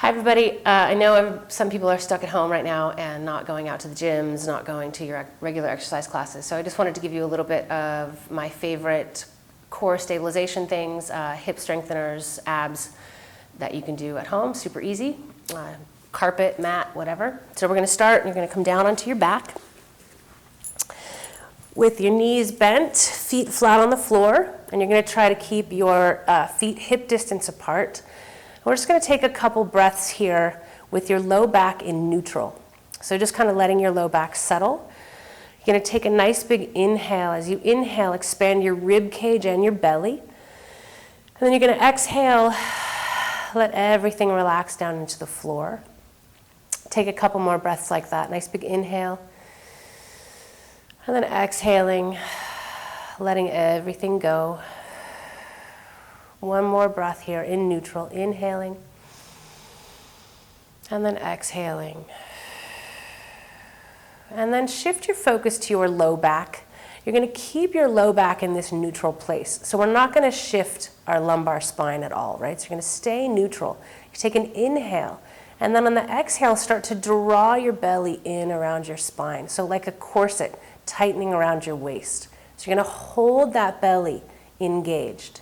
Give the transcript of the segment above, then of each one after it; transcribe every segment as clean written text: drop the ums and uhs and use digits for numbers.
Hi everybody. I know some people are stuck at home right now and not going out to the gyms, not going to your regular exercise classes. So I just wanted to give you a little bit of my favorite core stabilization things, hip strengtheners, abs that you can do at home, super easy, carpet, mat, whatever. So we're going to start, and you're going to come down onto your back with your knees bent, feet flat on the floor, and you're going to try to keep your feet hip distance apart. We're just going to take a couple breaths here with your low back in neutral. So just kind of letting your low back settle. You're going to take a nice big inhale. As you inhale, expand your rib cage and your belly. And then you're going to exhale, let everything relax down into the floor. Take a couple more breaths like that. Nice big inhale. And then exhaling, letting everything go. One more breath here in neutral, inhaling, and then exhaling. And then shift your focus to your low back. You're going to keep your low back in this neutral place. So we're not going to shift our lumbar spine at all, right? So you're going to stay neutral. You take an inhale, and then on the exhale, start to draw your belly in around your spine. So like a corset, tightening around your waist. So you're going to hold that belly engaged.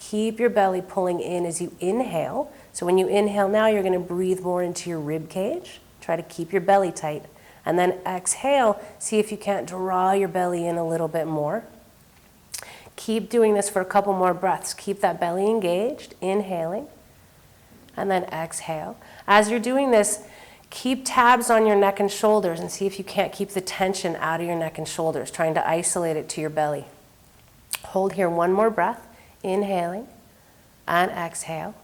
Keep your belly pulling in as you inhale. So when you inhale now, you're going to breathe more into your rib cage. Try to keep your belly tight. And then exhale, see if you can't draw your belly in a little bit more. Keep doing this for a couple more breaths. Keep that belly engaged, inhaling, and then exhale. As you're doing this, keep tabs on your neck and shoulders and see if you can't keep the tension out of your neck and shoulders, trying to isolate it to your belly. Hold here one more breath. Inhaling and exhale.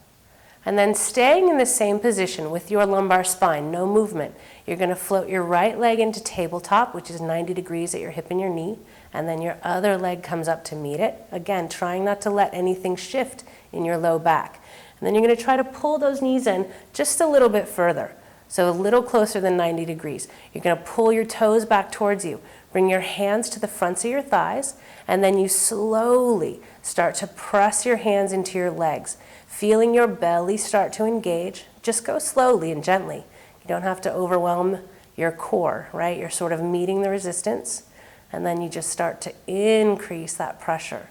And then staying in the same position with your lumbar spine, no movement. You're going to float your right leg into tabletop, which is 90 degrees at your hip and your knee, and then your other leg comes up to meet it. Again, trying not to let anything shift in your low back. And then you're going to try to pull those knees in just a little bit further, so a little closer than 90 degrees. You're going to pull your toes back towards you. Bring your hands to the fronts of your thighs, and then you slowly start to press your hands into your legs, feeling your belly start to engage. Just go slowly and gently. You don't have to overwhelm your core, right? You're sort of meeting the resistance, and then you just start to increase that pressure.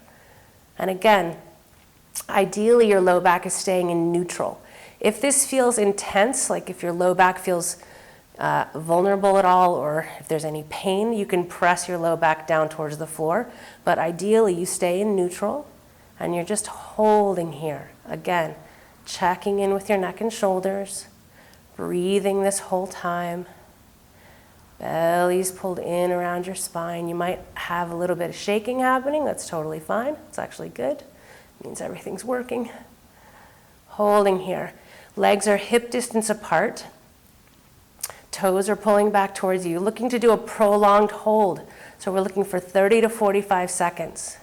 And again, ideally your low back is staying in neutral. If this feels intense, like if your low back feels vulnerable at all, or if there's any pain, you can press your low back down towards the floor. But ideally, you stay in neutral, and you're just holding here. Again, checking in with your neck and shoulders, breathing this whole time. Belly's pulled in around your spine. You might have a little bit of shaking happening. That's totally fine. It's actually good. It means everything's working. Holding here. Legs are hip distance apart. Toes are pulling back towards you, looking to do a prolonged hold. So we're looking for 30 to 45 seconds.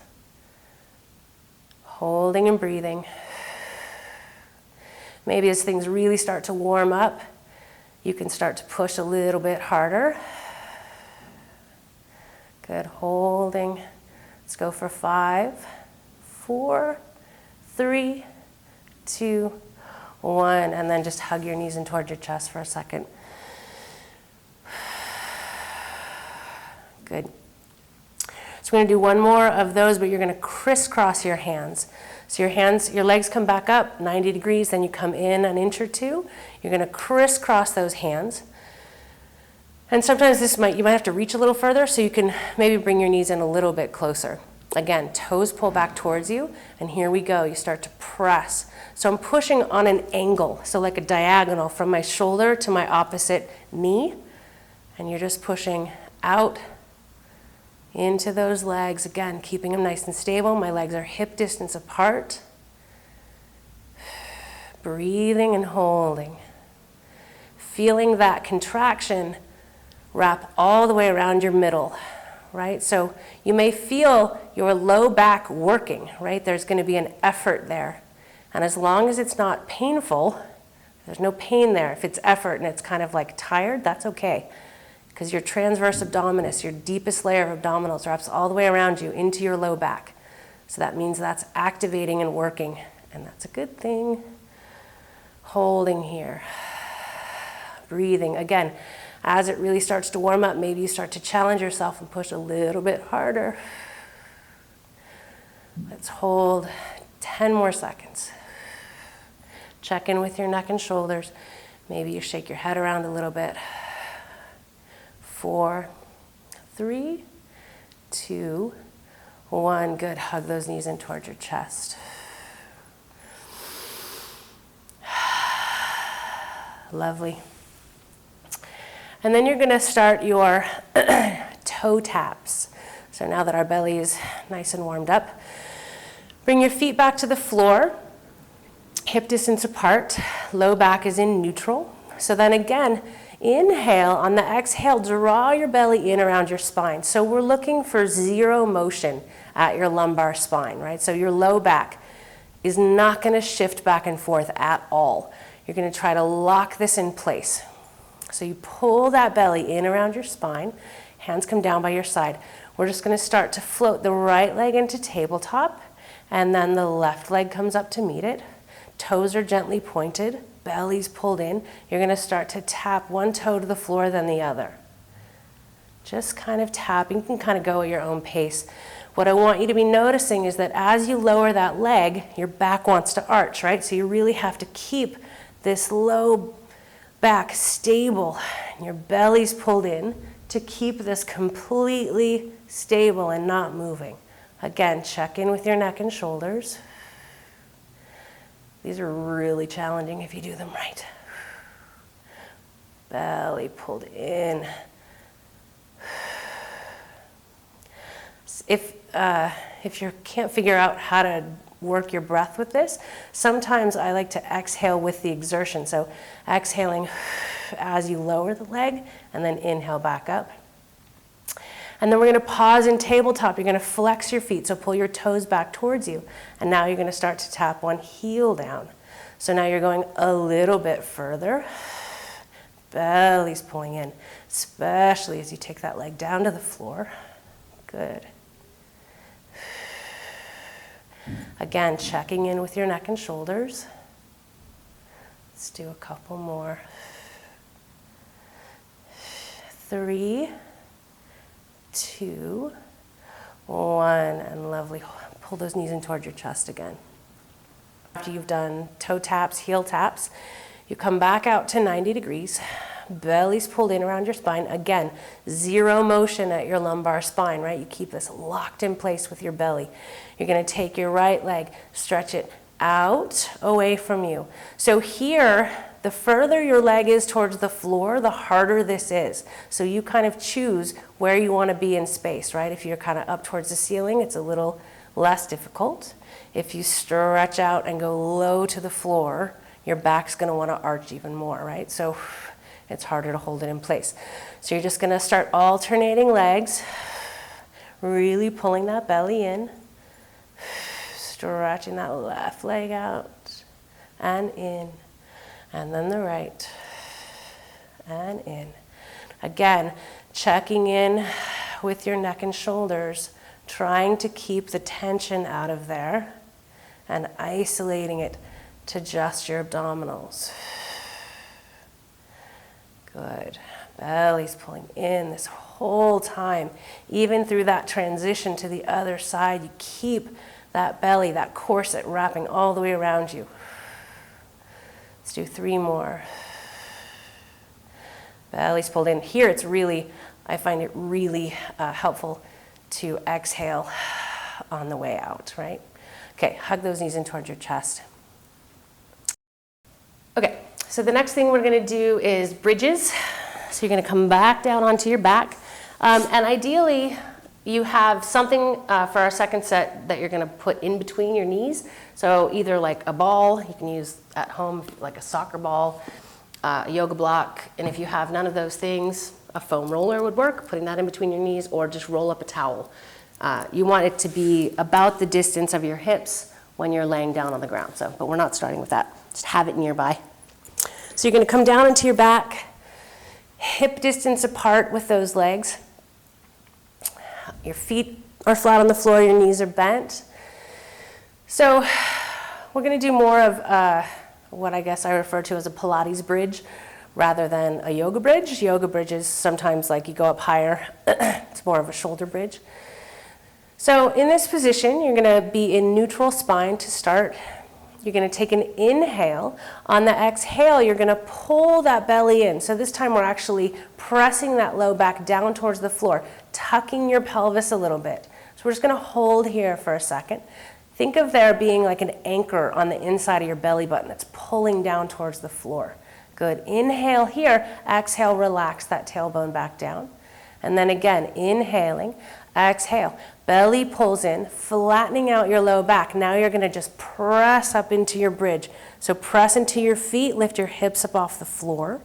Holding and breathing. Maybe as things really start to warm up, you can start to push a little bit harder. Good, holding. Let's go for 5, 4, 3, 2, 1, and then just hug your knees in towards your chest for a second. Good. So we're going to do one more of those, but you're going to crisscross your hands. So your legs come back up 90 degrees, then you come in an inch or two. You're going to crisscross those hands. And sometimes you might have to reach a little further, so you can maybe bring your knees in a little bit closer. Again, toes pull back towards you, and here we go. You start to press. So I'm pushing on an angle, so like a diagonal from my shoulder to my opposite knee, and you're just pushing out into those legs, again, keeping them nice and stable. My legs are hip distance apart. Breathing and holding. Feeling that contraction wrap all the way around your middle, right? So you may feel your low back working, right? There's going to be an effort there. And as long as it's not painful, there's no pain there. If it's effort and it's kind of like tired, that's okay. Because your transverse abdominis, your deepest layer of abdominals, wraps all the way around you into your low back. So that means that's activating and working, and that's a good thing. Holding here. Breathing. Again, as it really starts to warm up, maybe you start to challenge yourself and push a little bit harder. Let's hold 10 more seconds. Check in with your neck and shoulders. Maybe you shake your head around a little bit. 4, 3, 2, 1. Good. Hug those knees in towards your chest. Lovely. And then you're going to start your toe taps. So now that our belly is nice and warmed up, bring your feet back to the floor, hip distance apart, low back is in neutral. So then again, inhale, on the exhale, draw your belly in around your spine. So we're looking for zero motion at your lumbar spine, right? So your low back is not going to shift back and forth at all. You're going to try to lock this in place. So you pull that belly in around your spine, hands come down by your side. We're just going to start to float the right leg into tabletop, and then the left leg comes up to meet it. Toes are gently pointed, belly's pulled in. You're going to start to tap one toe to the floor, then the other. Just kind of tapping. You can kind of go at your own pace. What I want you to be noticing is that as you lower that leg, your back wants to arch, right? So you really have to keep this low back stable, and your belly's pulled in to keep this completely stable and not moving. Again, check in with your neck and shoulders. These are really challenging if you do them right. Belly pulled in. If you can't figure out how to work your breath with this, sometimes I like to exhale with the exertion. So exhaling as you lower the leg, and then inhale back up. And then we're going to pause in tabletop. You're going to flex your feet, so pull your toes back towards you. And now you're going to start to tap one heel down. So now you're going a little bit further. Belly's pulling in, especially as you take that leg down to the floor. Good. Again, checking in with your neck and shoulders. Let's do a couple more. 3, 2, 1, and lovely. Pull those knees in toward your chest again. After you've done toe taps, heel taps, you come back out to 90 degrees. Belly's pulled in around your spine. Again, zero motion at your lumbar spine, right? You keep this locked in place with your belly. You're going to take your right leg, stretch it out, away from you. So here, the further your leg is towards the floor, the harder this is. So you kind of choose where you want to be in space, right? If you're kind of up towards the ceiling, it's a little less difficult. If you stretch out and go low to the floor, your back's going to want to arch even more, right? So it's harder to hold it in place. So you're just going to start alternating legs, really pulling that belly in, stretching that left leg out and in, and then the right and in. Again, checking in with your neck and shoulders, trying to keep the tension out of there and isolating it to just your abdominals. Good. Belly's pulling in this whole time. Even through that transition to the other side, you keep that belly, that corset wrapping all the way around you. Let's do 3 more. Belly's pulled in. Here it's really, I find it really helpful to exhale on the way out, right? Okay, hug those knees in towards your chest. Okay, so the next thing we're going to do is bridges. So you're going to come back down onto your back. And ideally, you have something for our second set that you're going to put in between your knees. So either like a ball, you can use at home, like a soccer ball, a yoga block. And if you have none of those things, a foam roller would work, putting that in between your knees, or just roll up a towel. You want it to be about the distance of your hips when you're laying down on the ground. So, but we're not starting with that. Just have it nearby. So you're going to come down into your back, hip distance apart with those legs. Your feet are flat on the floor, your knees are bent. So we're going to do more of what I guess I refer to as a Pilates bridge rather than a yoga bridge. Yoga bridges sometimes like you go up higher. It's more of a shoulder bridge. So in this position, you're going to be in neutral spine to start. You're going to take an inhale. On the exhale, you're going to pull that belly in. So this time we're actually pressing that low back down towards the floor, tucking your pelvis a little bit. So we're just going to hold here for a second. Think of there being like an anchor on the inside of your belly button that's pulling down towards the floor. Good. Inhale here. Exhale, relax that tailbone back down. And then again, inhaling, exhale. Belly pulls in, flattening out your low back. Now you're going to just press up into your bridge. So press into your feet, lift your hips up off the floor.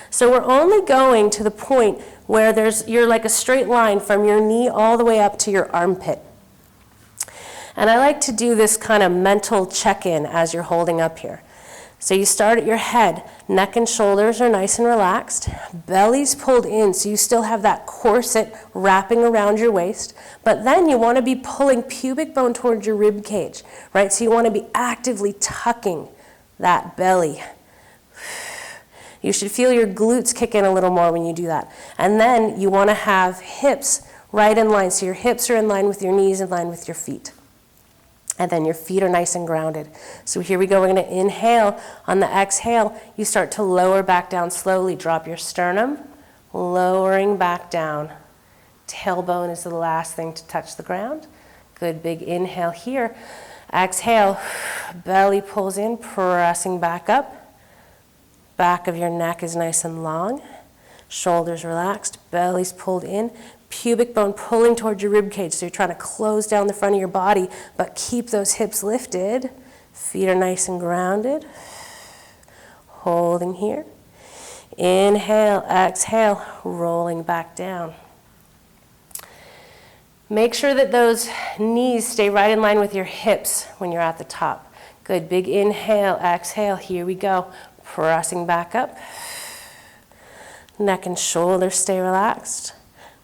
So we're only going to the point where you're like a straight line from your knee all the way up to your armpit. And I like to do this kind of mental check-in as you're holding up here. So you start at your head, neck and shoulders are nice and relaxed, belly's pulled in so you still have that corset wrapping around your waist, but then you want to be pulling pubic bone towards your rib cage, right? So you want to be actively tucking that belly. You should feel your glutes kick in a little more when you do that. And then you want to have hips right in line, so your hips are in line with your knees, in line with your feet. And then your feet are nice and grounded. So here we go, we're going to inhale. On the exhale, you start to lower back down slowly. Drop your sternum, lowering back down. Tailbone is the last thing to touch the ground. Good, big inhale here. Exhale, belly pulls in, pressing back up. Back of your neck is nice and long. Shoulders relaxed, belly's pulled in. Pubic bone pulling towards your rib cage, so you're trying to close down the front of your body, but keep those hips lifted. Feet are nice and grounded. Holding here. Inhale, exhale, rolling back down. Make sure that those knees stay right in line with your hips when you're at the top. Good, big inhale, exhale, here we go. Pressing back up. Neck and shoulders stay relaxed.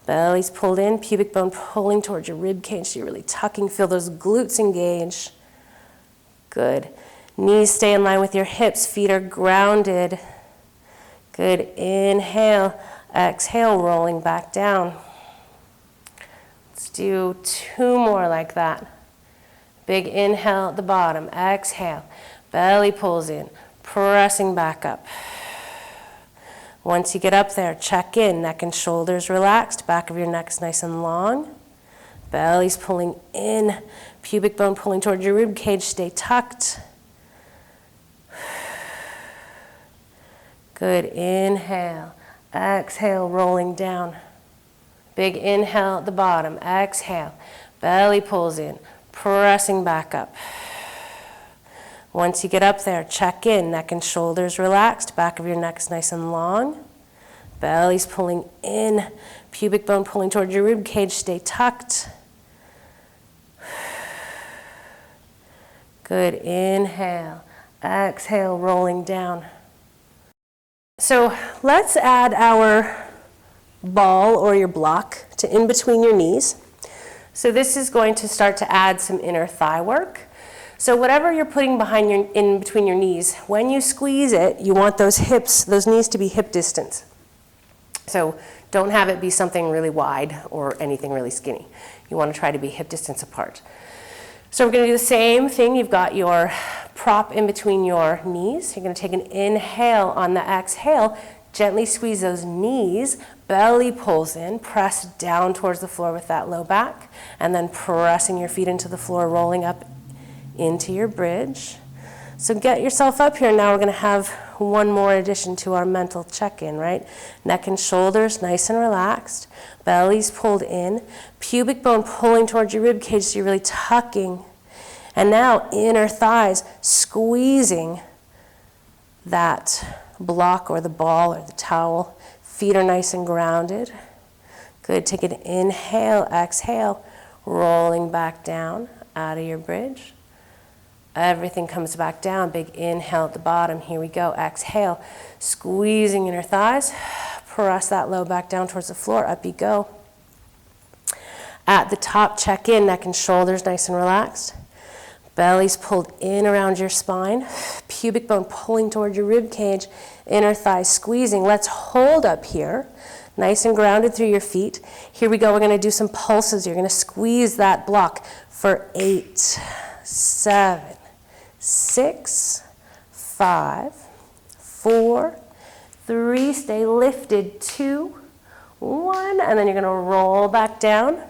Belly's pulled in, pubic bone pulling towards your rib cage, so you're really tucking, feel those glutes engage. Good. Knees stay in line with your hips, feet are grounded. Good. Inhale, exhale, rolling back down. Let's do 2 more like that. Big inhale at the bottom, exhale. Belly pulls in, pressing back up. Once you get up there, check in, neck and shoulders relaxed, back of your neck's nice and long. Belly's pulling in, pubic bone pulling towards your rib cage, stay tucked. Good, inhale, exhale, rolling down. Big inhale at the bottom, exhale. Belly pulls in, pressing back up. Once you get up there, check in, neck and shoulders relaxed, back of your neck's nice and long. Belly's pulling in, pubic bone pulling towards your rib cage, stay tucked. Good, inhale, exhale, rolling down. So let's add our ball or your block to in between your knees. So this is going to start to add some inner thigh work. So whatever you're putting in between your knees, when you squeeze it, you want those hips, those knees to be hip distance. So don't have it be something really wide or anything really skinny. You want to try to be hip distance apart. So we're going to do the same thing. You've got your prop in between your knees. You're going to take an inhale. On the exhale, gently squeeze those knees, belly pulls in, press down towards the floor with that low back, and then pressing your feet into the floor, rolling up into your bridge. So get yourself up here. Now we're going to have one more addition to our mental check-in, right? Neck and shoulders nice and relaxed. Belly's pulled in. Pubic bone pulling towards your rib cage, so you're really tucking. And now inner thighs squeezing that block or the ball or the towel. Feet are nice and grounded. Good. Take an inhale, exhale, rolling back down out of your bridge. Everything comes back down. Big inhale at the bottom. Here we go. Exhale. Squeezing inner thighs. Press that low back down towards the floor. Up you go. At the top, check in. Neck and shoulders nice and relaxed. Belly's pulled in around your spine. Pubic bone pulling towards your rib cage. Inner thighs squeezing. Let's hold up here. Nice and grounded through your feet. Here we go. We're going to do some pulses. You're going to squeeze that block for 8, 7, 6, 5, 4, 3. Stay lifted. 2, 1. And then you're going to roll back down.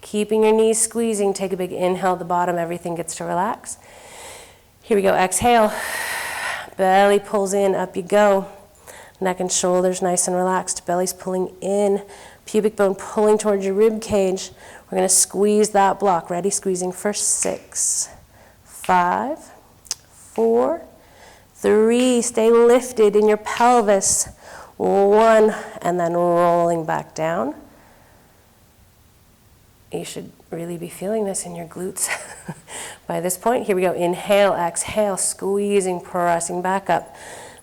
Keeping your knees squeezing. Take a big inhale at the bottom. Everything gets to relax. Here we go. Exhale. Belly pulls in. Up you go. Neck and shoulders nice and relaxed. Belly's pulling in. Pubic bone pulling towards your rib cage. We're going to squeeze that block. Ready? Squeezing for 6, 5, 4, 3. Stay lifted in your pelvis. 1. And then rolling back down. You should really be feeling this in your glutes by this point. Here we go. Inhale, exhale, squeezing, pressing back up.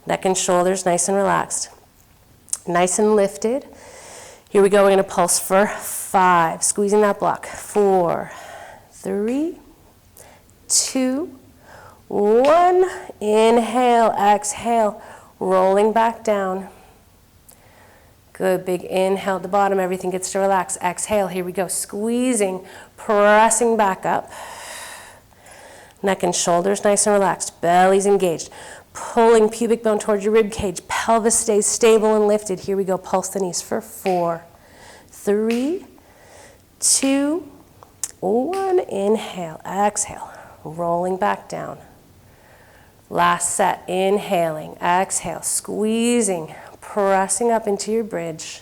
Neck and shoulders nice and relaxed. Nice and lifted. Here we go. We're going to pulse for 5. Squeezing that block. 4, 3, 2, 1. Inhale, exhale, rolling back down. Good, big inhale at the bottom, everything gets to relax. Exhale, here we go, squeezing, pressing back up. Neck and shoulders nice and relaxed, belly's engaged. Pulling pubic bone towards your rib cage, pelvis stays stable and lifted. Here we go, pulse the knees for 4, 3, 2, 1. Inhale, exhale, rolling back down. Last set, inhaling, exhale, squeezing, pressing up into your bridge.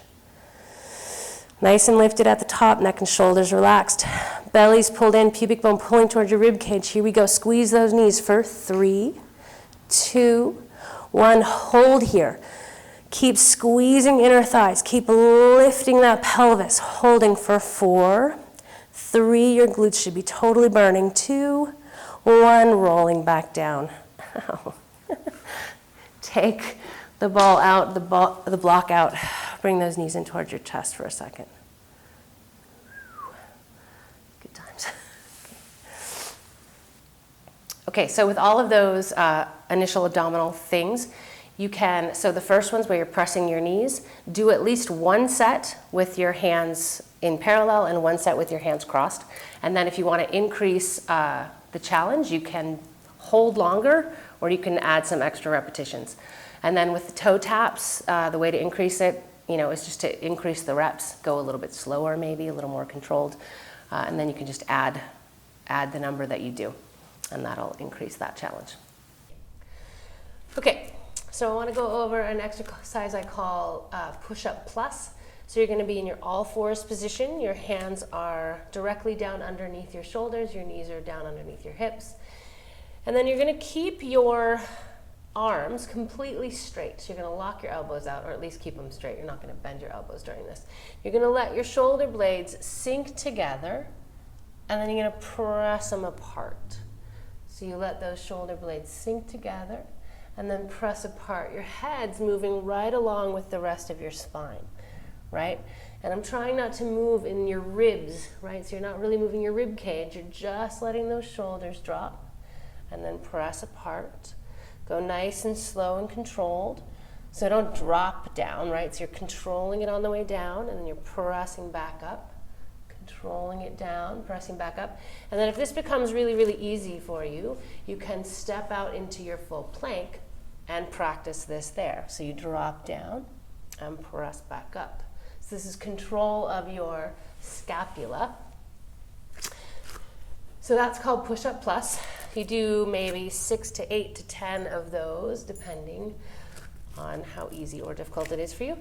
Nice and lifted at the top, neck and shoulders relaxed. Belly's pulled in, pubic bone pulling towards your rib cage. Here we go, squeeze those knees for 3, 2, 1. Hold here. Keep squeezing inner thighs. Keep lifting that pelvis. Holding for 4, 3. Your glutes should be totally burning. 2, 1. Rolling back down. Ow. Take the ball out, the block out. Bring those knees in towards your chest for a second. Good times. Okay, so with all of those initial abdominal things, you can, so the first one's where you're pressing your knees, do at least 1 set with your hands in parallel and 1 set with your hands crossed. And then if you want to increase the challenge, you can hold longer or you can add some extra repetitions. And then with the toe taps, the way to increase it, is just to increase the reps, go a little bit slower maybe, a little more controlled, and then you can just add the number that you do, and that'll increase that challenge. Okay, so I want to go over an exercise I call push-up plus. So you're going to be in your all fours position. Your hands are directly down underneath your shoulders, your knees are down underneath your hips. And then you're going to keep your arms completely straight. So you're going to lock your elbows out, or at least keep them straight. You're not going to bend your elbows during this. You're going to let your shoulder blades sink together, and then you're going to press them apart. So you let those shoulder blades sink together, and then press apart. Your head's moving right along with the rest of your spine, right? And I'm trying not to move in your ribs, right? So you're not really moving your rib cage. You're just letting those shoulders drop, and then press apart. Go nice and slow and controlled. So don't drop down, right? So you're controlling it on the way down, and then you're pressing back up, controlling it down, pressing back up. And then if this becomes really, really easy for you, you can step out into your full plank and practice this there. So you drop down and press back up. So this is control of your scapula. So that's called push-up plus. You do maybe 6 to 8 to 10 of those, depending on how easy or difficult it is for you.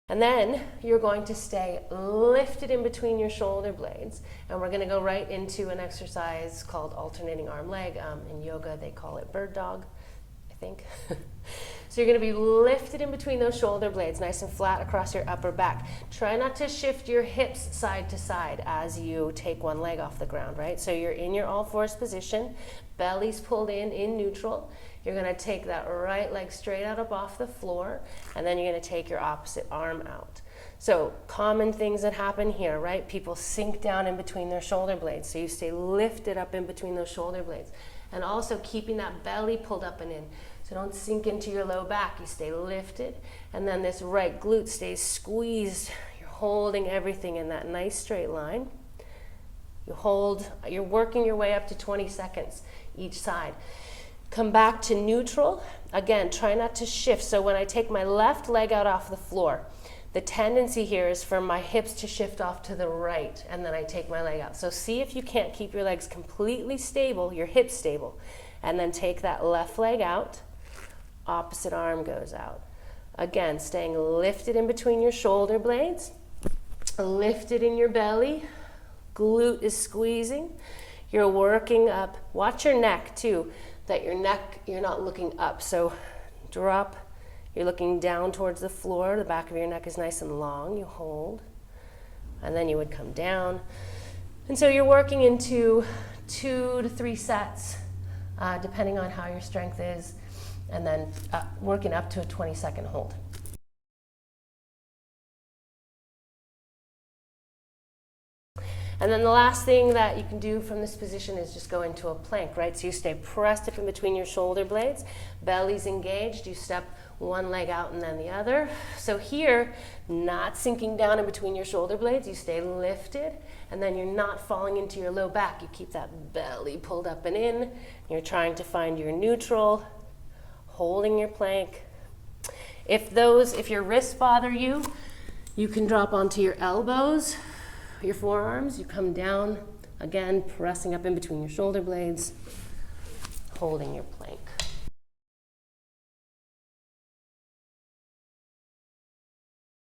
And then you're going to stay lifted in between your shoulder blades. And we're going to go right into an exercise called alternating arm leg. In yoga, they call it bird dog. I think. So you're going to be lifted in between those shoulder blades, nice and flat across your upper back. Try not to shift your hips side to side as you take one leg off the ground, right? So you're in your all fours position, belly's pulled in neutral. You're going to take that right leg straight out up off the floor, and then you're going to take your opposite arm out. So common things that happen here, right? People sink down in between their shoulder blades, so you stay lifted up in between those shoulder blades. And also keeping that belly pulled up and in. So don't sink into your low back, you stay lifted, and then this right glute stays squeezed. You're holding everything in that nice straight line. You hold, you're working your way up to 20 seconds each side. Come back to neutral. Again, try not to shift. So when I take my left leg out off the floor, the tendency here is for my hips to shift off to the right, and then I take my leg out. So see if you can't keep your legs completely stable, your hips stable, and then take that left leg out. Opposite arm goes out. Again, staying lifted in between your shoulder blades, lifted in your belly, glute is squeezing. You're working up. Watch your neck too, that your neck, you're not looking up. So drop, you're looking down towards the floor. The back of your neck is nice and long. You hold, and then you would come down. And so you're working into 2 to 3 sets, depending on how your strength is, and then working up to a 20-second hold. And then the last thing that you can do from this position is just go into a plank, right? So you stay pressed up in between your shoulder blades, belly's engaged, you step one leg out and then the other. So here, not sinking down in between your shoulder blades, you stay lifted, and then you're not falling into your low back. You keep that belly pulled up and in. You're trying to find your neutral, holding your plank. If your wrists bother you, you can drop onto your elbows, your forearms, you come down, again, pressing up in between your shoulder blades, holding your plank.